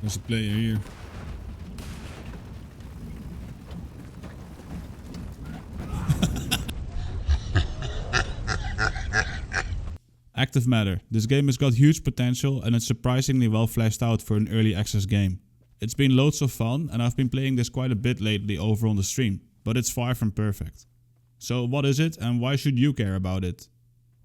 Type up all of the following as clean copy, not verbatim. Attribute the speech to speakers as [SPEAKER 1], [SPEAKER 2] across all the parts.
[SPEAKER 1] There's a player here. Activematter. This game has got huge potential and it's surprisingly well fleshed out for an early access game. It's been loads of fun and I've been playing this quite a bit lately over on the stream, but it's far from perfect. So what is it and why should you care about it?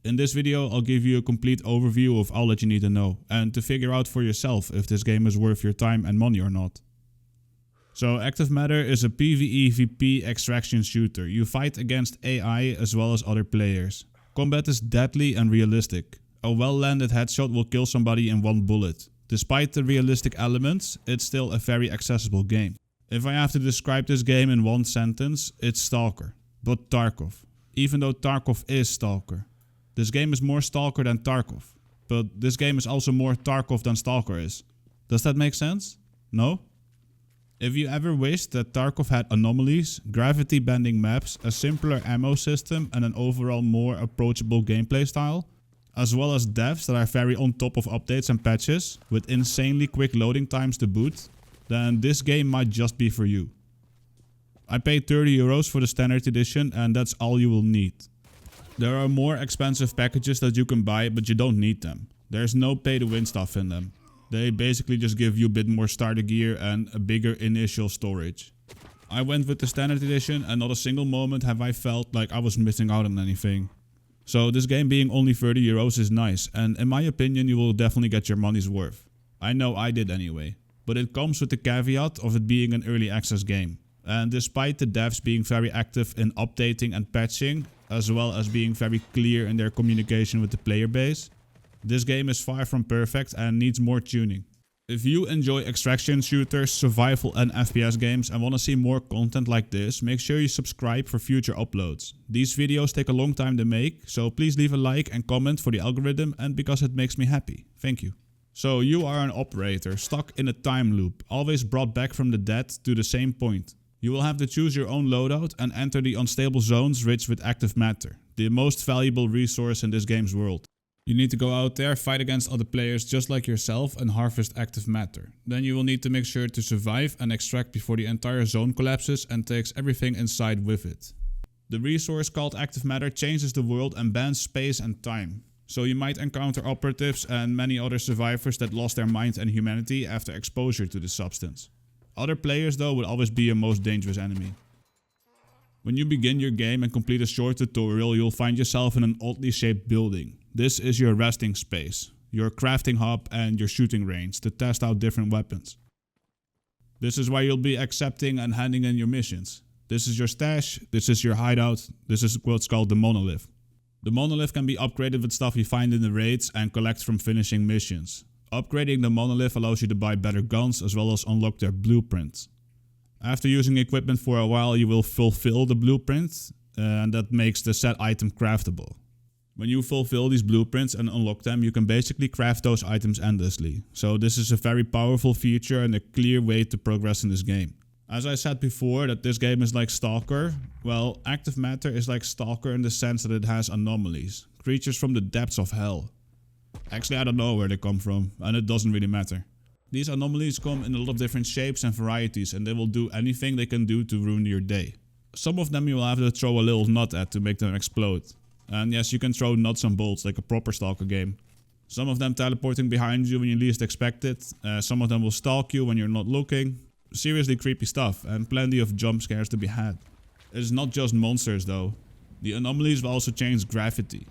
[SPEAKER 1] In this video I'll give you a complete overview of all that you need to know and to figure out for yourself if this game is worth your time and money or not. So Activematter is a PvE/VP extraction shooter. You fight against AI as well as other players. Combat is deadly and realistic. A well-landed headshot will kill somebody in one bullet. Despite the realistic elements, it's still a very accessible game. If I have to describe this game in one sentence, it's Stalker, but Tarkov. Even though Tarkov is Stalker. This game is more Stalker than Tarkov, but this game is also more Tarkov than Stalker is. Does that make sense? No? If you ever wished that Tarkov had anomalies, gravity bending maps, a simpler ammo system and an overall more approachable gameplay style, as well as devs that are very on top of updates and patches, with insanely quick loading times to boot, then this game might just be for you. I paid €30 for the standard edition and that's all you will need. There are more expensive packages that you can buy, but you don't need them. There's no pay to win stuff in them. They basically just give you a bit more starter gear and a bigger initial storage. I went with the standard edition and not a single moment have I felt like I was missing out on anything. So this game being only €30 is nice, and in my opinion you will definitely get your money's worth. I know I did anyway. But it comes with the caveat of it being an early access game. And despite the devs being very active in updating and patching, as well as being very clear in their communication with the player base, this game is far from perfect and needs more tuning. If you enjoy extraction shooters, survival and FPS games and want to see more content like this, make sure you subscribe for future uploads. These videos take a long time to make, so please leave a like and comment for the algorithm and because it makes me happy. Thank you. So you are an operator, stuck in a time loop, always brought back from the dead to the same point. You will have to choose your own loadout and enter the unstable zones rich with active matter, the most valuable resource in this game's world. You need to go out there, fight against other players just like yourself and harvest active matter. Then you will need to make sure to survive and extract before the entire zone collapses and takes everything inside with it. The resource called active matter changes the world and bans space and time. So you might encounter operatives and many other survivors that lost their mind and humanity after exposure to the substance. Other players though will always be your most dangerous enemy. When you begin your game and complete a short tutorial, you'll find yourself in an oddly shaped building. This is your resting space, your crafting hub and your shooting range to test out different weapons. This is where you'll be accepting and handing in your missions. This is your stash, this is your hideout, this is what's called the monolith. The monolith can be upgraded with stuff you find in the raids and collect from finishing missions. Upgrading the monolith allows you to buy better guns as well as unlock their blueprints. After using equipment for a while you will fulfill the blueprints and that makes the set item craftable. When you fulfill these blueprints and unlock them, you can basically craft those items endlessly. So this is a very powerful feature and a clear way to progress in this game. As I said before that this game is like Stalker, well, active matter is like Stalker in the sense that it has anomalies, creatures from the depths of hell. Actually I don't know where they come from and it doesn't really matter. These anomalies come in a lot of different shapes and varieties and they will do anything they can do to ruin your day. Some of them you will have to throw a little nut at to make them explode. And yes, you can throw nuts and bolts like a proper Stalker game. Some of them teleporting behind you when you least expect it. Some of them will stalk you when you're not looking. Seriously creepy stuff and plenty of jump scares to be had. It's not just monsters though. The anomalies will also change gravity.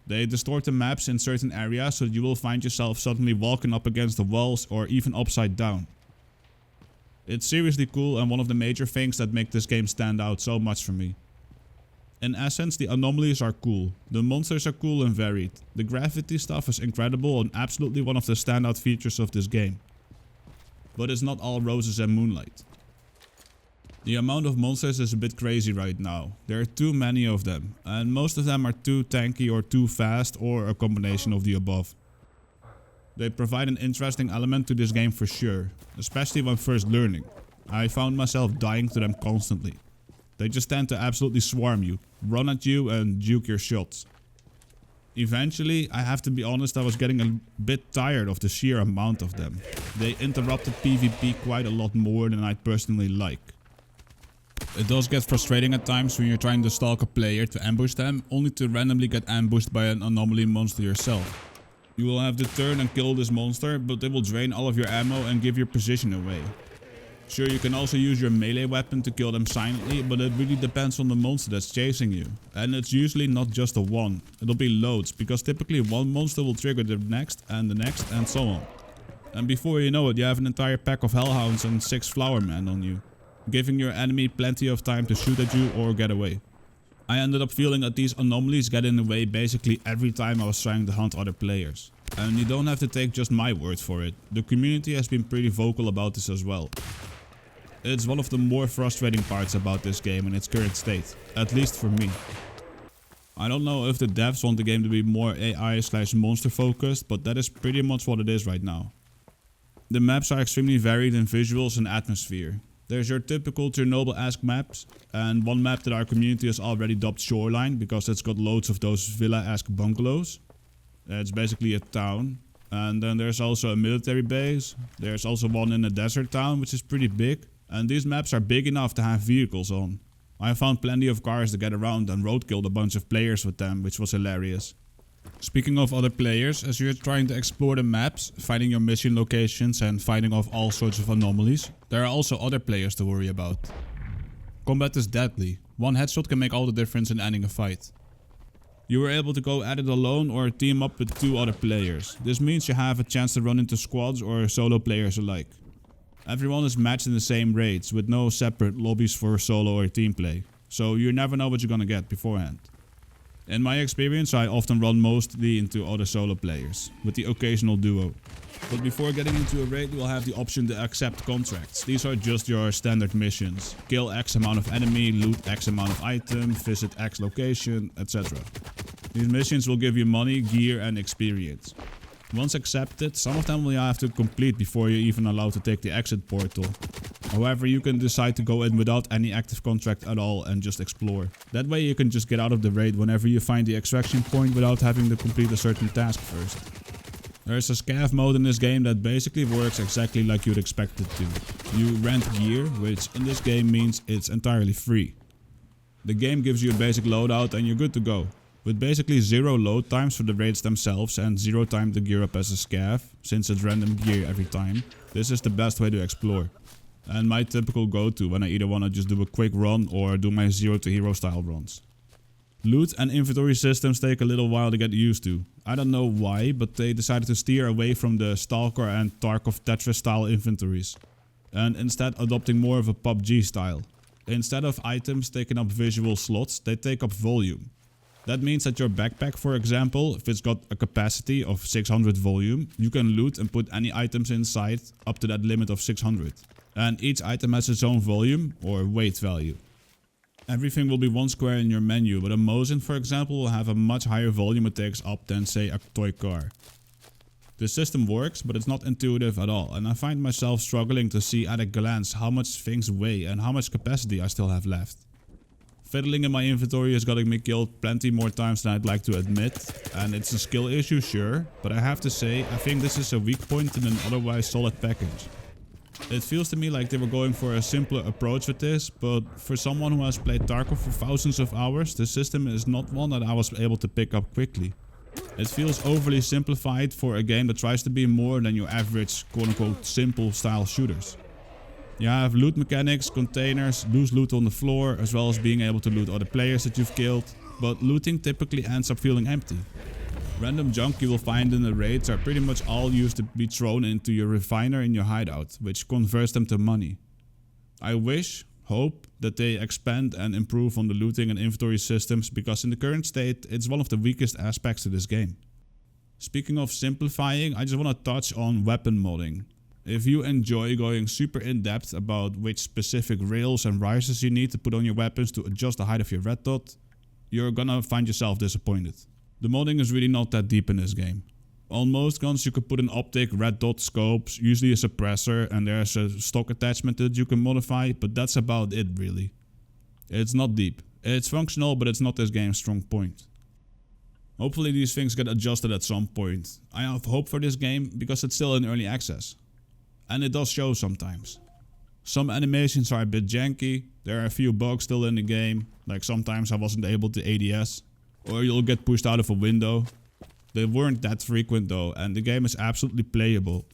[SPEAKER 1] They distort the maps in certain areas so you will find yourself suddenly walking up against the walls or even upside down. It's seriously cool and one of the major things that make this game stand out so much for me. In essence, the anomalies are cool, the monsters are cool and varied, the gravity stuff is incredible and absolutely one of the standout features of this game. But it's not all roses and moonlight. The amount of monsters is a bit crazy right now. There are too many of them, and most of them are too tanky or too fast or a combination of the above. They provide an interesting element to this game for sure, especially when first learning. I found myself dying to them constantly. They just tend to absolutely swarm you, run at you and juke your shots. Eventually, I have to be honest, I was getting a bit tired of the sheer amount of them. They interrupted PvP quite a lot more than I'd personally like. It does get frustrating at times when you're trying to stalk a player to ambush them, only to randomly get ambushed by an anomaly monster yourself. You will have to turn and kill this monster, but it will drain all of your ammo and give your position away. Sure, you can also use your melee weapon to kill them silently, but it really depends on the monster that's chasing you. And it's usually not just a one, it'll be loads, because typically one monster will trigger the next and so on. And before you know it, you have an entire pack of hellhounds and 6 flower men on you, giving your enemy plenty of time to shoot at you or get away. I ended up feeling that these anomalies get in the way basically every time I was trying to hunt other players. And you don't have to take just my word for it, the community has been pretty vocal about this as well. It's one of the more frustrating parts about this game in its current state, at least for me. I don't know if the devs want the game to be more AI/monster focused, but that is pretty much what it is right now. The maps are extremely varied in visuals and atmosphere. There's your typical Chernobyl-esque maps, and one map that our community has already dubbed Shoreline because it's got loads of those villa-esque bungalows. It's basically a town. And then there's also a military base. There's also one in a desert town, which is pretty big. And these maps are big enough to have vehicles on. I found plenty of cars to get around and roadkilled a bunch of players with them, which was hilarious. Speaking of other players, as you're trying to explore the maps, finding your mission locations and fighting off all sorts of anomalies, there are also other players to worry about. Combat is deadly. One headshot can make all the difference in ending a fight. You were able to go at it alone or team up with 2 other players. This means you have a chance to run into squads or solo players alike. Everyone is matched in the same raids with no separate lobbies for solo or team play, so you never know what you're gonna get beforehand. In my experience, I often run mostly into other solo players, with the occasional duo. But before getting into a raid, you will have the option to accept contracts. These are just your standard missions. Kill X amount of enemy, loot X amount of item, visit X location, etc. These missions will give you money, gear and experience. Once accepted, some of them will have to complete before you're even allowed to take the exit portal. However, you can decide to go in without any active contract at all and just explore. That way you can just get out of the raid whenever you find the extraction point without having to complete a certain task first. There's a Scav mode in this game that basically works exactly like you'd expect it to. You rent gear, which in this game means it's entirely free. The game gives you a basic loadout and you're good to go. With basically 0 load times for the raids themselves and 0 time to gear up as a Scav, since it's random gear every time, this is the best way to explore. And my typical go-to when I either want to just do a quick run or do my 0 to hero style runs. Loot and inventory systems take a little while to get used to. I don't know why, but they decided to steer away from the Stalker and Tarkov Tetris style inventories, and instead adopting more of a PUBG style. Instead of items taking up visual slots, they take up volume. That means that your backpack, for example, if it's got a capacity of 600 volume, you can loot and put any items inside up to that limit of 600. And each item has its own volume or weight value. Everything will be 1 square in your menu, but a Mosin, for example, will have a much higher volume it takes up than, say, a toy car. The system works, but it's not intuitive at all, and I find myself struggling to see at a glance how much things weigh and how much capacity I still have left. Fiddling in my inventory has gotten me killed plenty more times than I'd like to admit, and it's a skill issue, sure, but I have to say, I think this is a weak point in an otherwise solid package. It feels to me like they were going for a simpler approach with this, but for someone who has played Tarkov for thousands of hours, the system is not one that I was able to pick up quickly. It feels overly simplified for a game that tries to be more than your average quote-unquote simple style shooters. You have loot mechanics, containers, loose loot on the floor, as well as being able to loot other players that you've killed, but looting typically ends up feeling empty. Random junk you will find in the raids are pretty much all used to be thrown into your refiner in your hideout, which converts them to money. I hope that they expand and improve on the looting and inventory systems, because in the current state it's one of the weakest aspects to this game. Speaking of simplifying, I just want to touch on weapon modding. If you enjoy going super in depth about which specific rails and risers you need to put on your weapons to adjust the height of your red dot, you're gonna find yourself disappointed. The modding is really not that deep in this game. On most guns you could put an optic, red dot scopes, usually a suppressor, and there's a stock attachment that you can modify, but that's about it really. It's not deep. It's functional, but it's not this game's strong point. Hopefully these things get adjusted at some point. I have hope for this game because it's still in early access. And it does show sometimes. Some animations are a bit janky, there are a few bugs still in the game, like sometimes I wasn't able to ADS, or you'll get pushed out of a window. They weren't that frequent though, and the game is absolutely playable.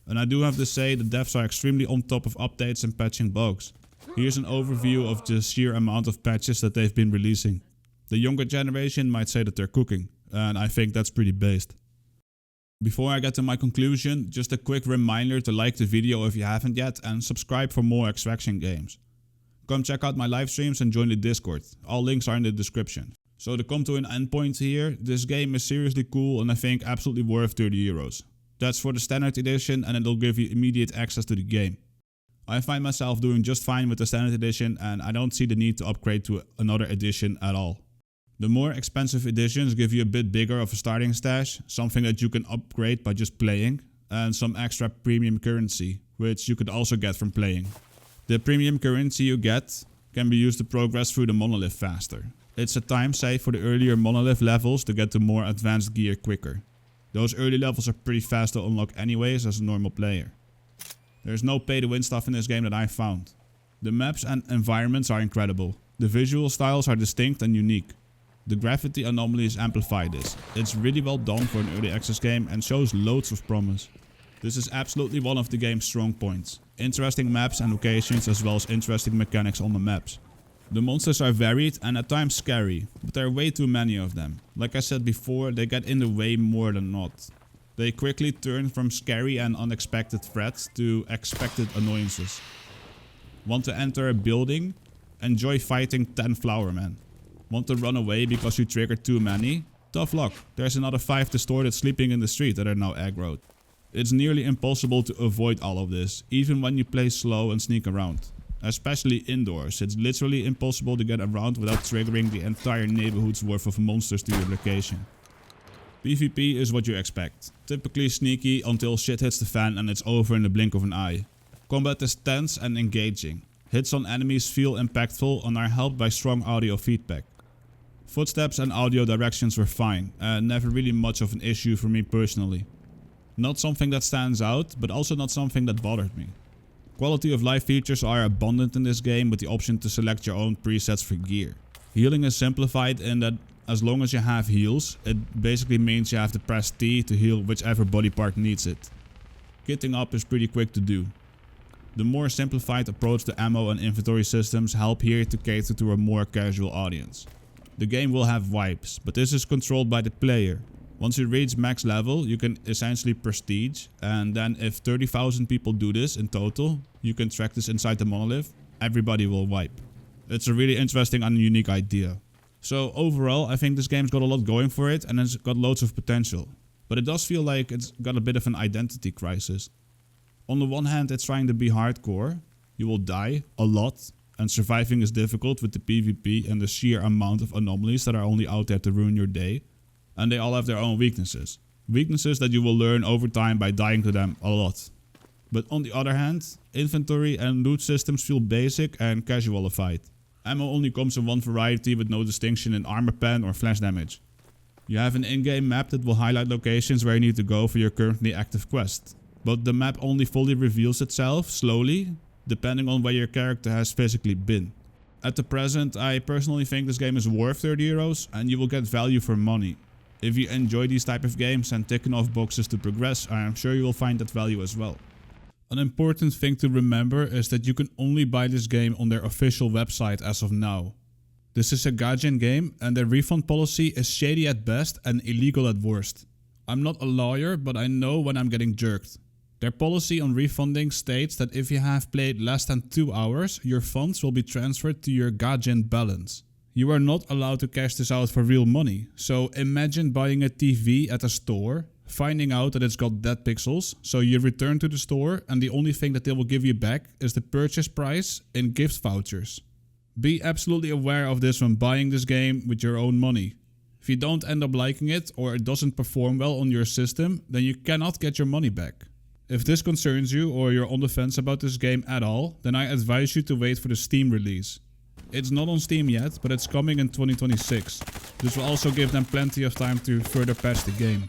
[SPEAKER 1] And I do have to say, the devs are extremely on top of updates and patching bugs. Here's an overview of the sheer amount of patches that they've been releasing. The younger generation might say that they're cooking, and I think that's pretty based. Before I get to my conclusion, just a quick reminder to like the video if you haven't yet and subscribe for more Extraction games. Come check out my live streams and join the Discord, all links are in the description. So to come to an endpoint here, this game is seriously cool and I think absolutely worth €30. That's for the standard edition and it'll give you immediate access to the game. I find myself doing just fine with the standard edition and I don't see the need to upgrade to another edition at all. The more expensive editions give you a bit bigger of a starting stash, something that you can upgrade by just playing, and some extra premium currency, which you could also get from playing. The premium currency you get can be used to progress through the monolith faster. It's a time save for the earlier monolith levels to get to more advanced gear quicker. Those early levels are pretty fast to unlock anyways as a normal player. There's no pay to win stuff in this game that I found. The maps and environments are incredible. The visual styles are distinct and unique. The gravity anomalies amplify this. It's really well done for an early access game and shows loads of promise. This is absolutely one of the game's strong points. Interesting maps and locations as well as interesting mechanics on the maps. The monsters are varied and at times scary, but there are way too many of them. Like I said before, they get in the way more than not. They quickly turn from scary and unexpected threats to expected annoyances. Want to enter a building? Enjoy fighting 10 flower men. Want to run away because you triggered too many? Tough luck, there's another 5 distorted sleeping in the street that are now aggroed. It's nearly impossible to avoid all of this, even when you play slow and sneak around. Especially indoors, it's literally impossible to get around without triggering the entire neighborhood's worth of monsters to your location. PvP is what you expect. Typically sneaky until shit hits the fan and it's over in the blink of an eye. Combat is tense and engaging. Hits on enemies feel impactful and are helped by strong audio feedback. Footsteps and audio directions were fine, and never really much of an issue for me personally. Not something that stands out, but also not something that bothered me. Quality of life features are abundant in this game with the option to select your own presets for gear. Healing is simplified in that as long as you have heals, it basically means you have to press T to heal whichever body part needs it. Kitting up is pretty quick to do. The more simplified approach to ammo and inventory systems help here to cater to a more casual audience. The game will have wipes, but this is controlled by the player. Once you reach max level, you can essentially prestige, and then if 30,000 people do this in total, you can track this inside the monolith, everybody will wipe. It's a really interesting and unique idea. So overall, I think this game's got a lot going for it and it's got loads of potential. But it does feel like it's got a bit of an identity crisis. On the one hand, it's trying to be hardcore. You will die a lot, and surviving is difficult with the PvP and the sheer amount of anomalies that are only out there to ruin your day. And they all have their own weaknesses. Weaknesses that you will learn over time by dying to them a lot. But on the other hand, inventory and loot systems feel basic and casualified. Ammo only comes in one variety with no distinction in armor pen or flash damage. You have an in-game map that will highlight locations where you need to go for your currently active quest. But the map only fully reveals itself slowly, depending on where your character has physically been. At the present, I personally think this game is worth €30 and you will get value for money. If you enjoy these type of games and ticking off boxes to progress, I am sure you will find that value as well. An important thing to remember is that you can only buy this game on their official website as of now. This is a gaijin game and their refund policy is shady at best and illegal at worst. I'm not a lawyer, but I know when I'm getting jerked. Their policy on refunding states that if you have played less than 2 hours, your funds will be transferred to your gaijin balance. You are not allowed to cash this out for real money, so imagine buying a TV at a store, finding out that it's got dead pixels, so you return to the store and the only thing that they will give you back is the purchase price in gift vouchers. Be absolutely aware of this when buying this game with your own money. If you don't end up liking it or it doesn't perform well on your system, then you cannot get your money back. If this concerns you or you're on the fence about this game at all, then I advise you to wait for the Steam release. It's not on Steam yet, but it's coming in 2026. This will also give them plenty of time to further patch the game.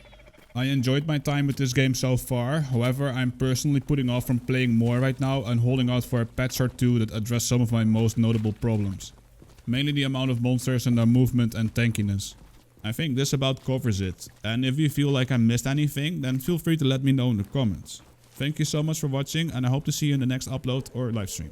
[SPEAKER 1] I enjoyed my time with this game so far, however I'm personally putting off from playing more right now and holding out for a patch or two that address some of my most notable problems. Mainly the amount of monsters and their movement and tankiness. I think this about covers it, and if you feel like I missed anything, then feel free to let me know in the comments. Thank you so much for watching, and I hope to see you in the next upload or livestream.